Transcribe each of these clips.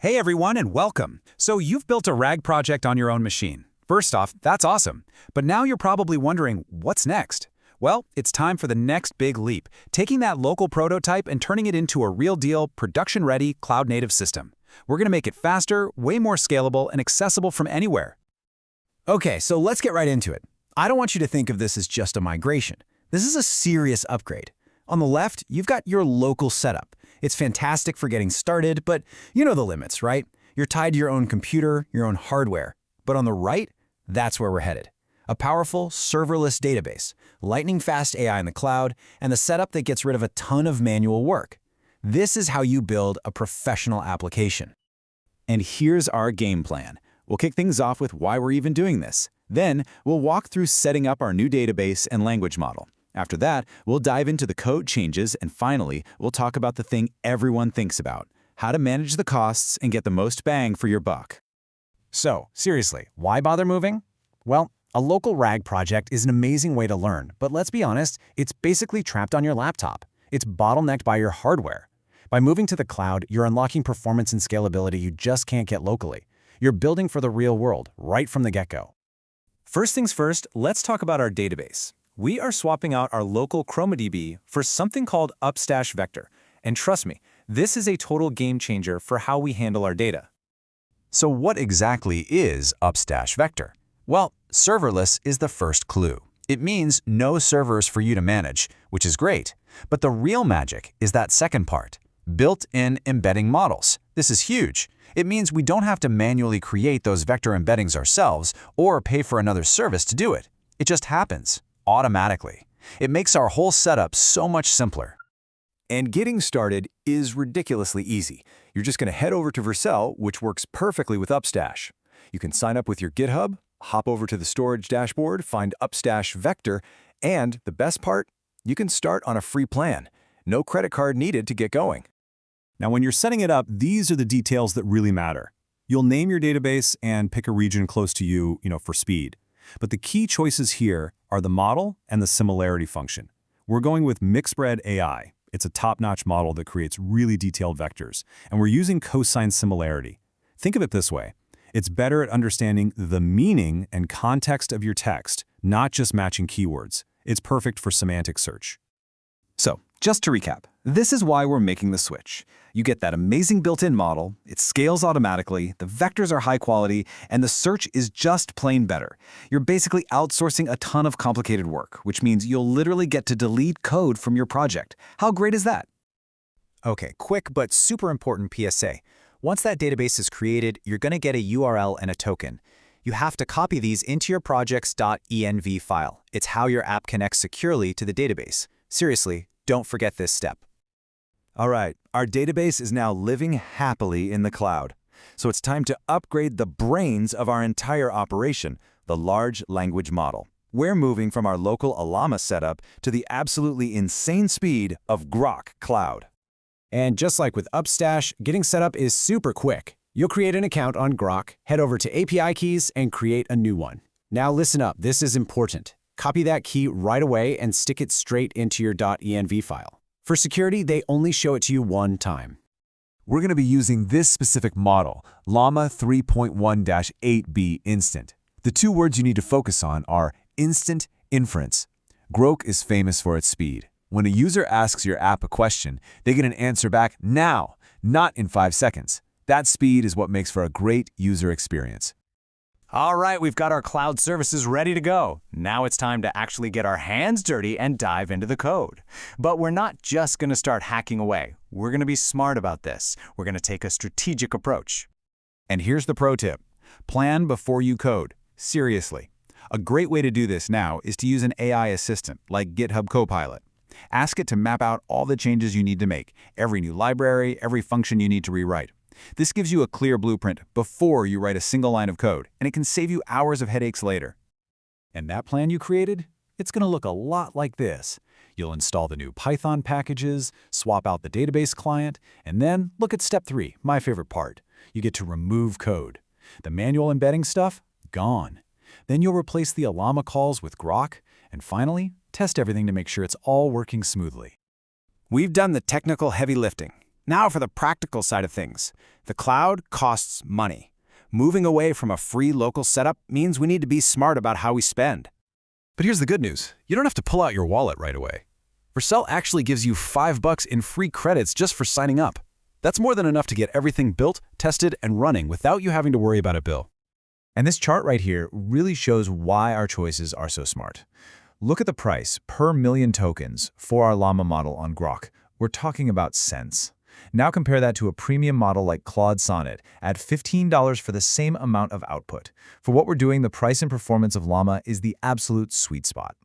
Hey everyone and welcome. So you've built a RAG project on your own machine. First off, that's awesome. But now you're probably wondering, what's next? Well, it's time for the next big leap, taking that local prototype and turning it into a real deal, production-ready, cloud-native system. We're going to make it faster, way more scalable, and accessible from anywhere. Okay, so let's get right into it. I don't want you to think of this as just a migration. This is a serious upgrade. On the left, you've got your local setup. It's fantastic for getting started, but you know the limits, right? You're tied to your own computer, your own hardware. But on the right, that's where we're headed. A powerful, serverless database, lightning-fast AI in the cloud, and the setup that gets rid of a ton of manual work. This is how you build a professional application. And here's our game plan. We'll kick things off with why we're even doing this. Then, we'll walk through setting up our new database and language model. After that, we'll dive into the code changes, and finally, we'll talk about the thing everyone thinks about, how to manage the costs and get the most bang for your buck. So, seriously, why bother moving? Well, a local RAG project is an amazing way to learn, but let's be honest, it's basically trapped on your laptop. It's bottlenecked by your hardware. By moving to the cloud, you're unlocking performance and scalability you just can't get locally. You're building for the real world, right from the get-go. First things first, let's talk about our database. We are swapping out our local ChromaDB for something called Upstash Vector. And trust me, this is a total game changer for how we handle our data. So what exactly is Upstash Vector? Well, serverless is the first clue. It means no servers for you to manage, which is great. But the real magic is that second part, built-in embedding models. This is huge. It means we don't have to manually create those vector embeddings ourselves or pay for another service to do it. It just happens automatically. It makes our whole setup so much simpler. And getting started is ridiculously easy. You're just going to head over to Vercel, which works perfectly with Upstash. You can sign up with your GitHub, hop over to the storage dashboard, find Upstash Vector, and the best part, you can start on a free plan. No credit card needed to get going. Now, when you're setting it up, these are the details that really matter. You'll name your database and pick a region close to you, for speed. But the key choices here are the model and the similarity function. We're going with MixBread AI. It's a top-notch model that creates really detailed vectors, and we're using cosine similarity. Think of it this way. It's better at understanding the meaning and context of your text, not just matching keywords. It's perfect for semantic search. So, just to recap, this is why we're making the switch. You get that amazing built-in model, it scales automatically, the vectors are high quality, and the search is just plain better. You're basically outsourcing a ton of complicated work, which means you'll literally get to delete code from your project. How great is that? Okay, quick but super important PSA. Once that database is created, you're going to get a URL and a token. You have to copy these into your projects.env file. It's how your app connects securely to the database. Seriously, don't forget this step. All right, our database is now living happily in the cloud. So it's time to upgrade the brains of our entire operation, the large language model. We're moving from our local Llama setup to the absolutely insane speed of Grok Cloud. And just like with Upstash, getting set up is super quick. You'll create an account on Grok, head over to API keys, and create a new one. Now listen up, this is important. Copy that key right away and stick it straight into your .env file. For security, they only show it to you one time. We're going to be using this specific model, Llama 3.1-8B Instant. The two words you need to focus on are instant inference. Grok is famous for its speed. When a user asks your app a question, they get an answer back now, not in 5 seconds. That speed is what makes for a great user experience. All right, we've got our cloud services ready to go. Now it's time to actually get our hands dirty and dive into the code. But we're not just going to start hacking away. We're going to be smart about this. We're going to take a strategic approach. And here's the pro tip. Plan before you code. Seriously. A great way to do this now is to use an AI assistant like GitHub Copilot. Ask it to map out all the changes you need to make, every new library, every function you need to rewrite. This gives you a clear blueprint before you write a single line of code, and it can save you hours of headaches later. And that plan you created? It's going to look a lot like this. You'll install the new Python packages, swap out the database client, and then look at step 3, my favorite part. You get to remove code. The manual embedding stuff? Gone. Then you'll replace the Llama calls with Grok, and finally, test everything to make sure it's all working smoothly. We've done the technical heavy lifting. Now for the practical side of things. The cloud costs money. Moving away from a free local setup means we need to be smart about how we spend. But here's the good news. You don't have to pull out your wallet right away. Vercel actually gives you $5 in free credits just for signing up. That's more than enough to get everything built, tested, and running without you having to worry about a bill. And this chart right here really shows why our choices are so smart. Look at the price per million tokens for our Llama model on Grok. We're talking about cents. Now compare that to a premium model like Claude Sonnet at $15 for the same amount of output. For what we're doing, the price and performance of Llama is the absolute sweet spot.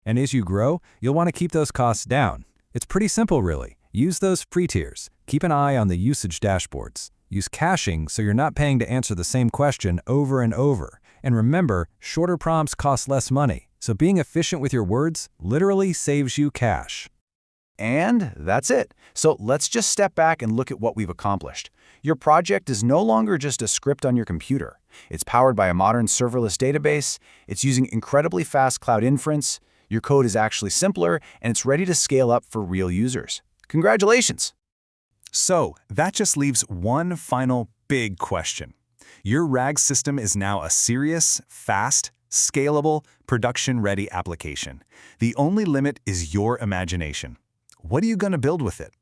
And as you grow, you'll want to keep those costs down. It's pretty simple, really. Use those free tiers. Keep an eye on the usage dashboards. Use caching so you're not paying to answer the same question over and over. And remember, shorter prompts cost less money, so being efficient with your words literally saves you cash. And that's it. So let's just step back and look at what we've accomplished. Your project is no longer just a script on your computer. It's powered by a modern serverless database. It's using incredibly fast cloud inference. Your code is actually simpler, and it's ready to scale up for real users. Congratulations! So that just leaves one final big question. Your RAG system is now a serious, fast, scalable, production-ready application. The only limit is your imagination. What are you going to build with it?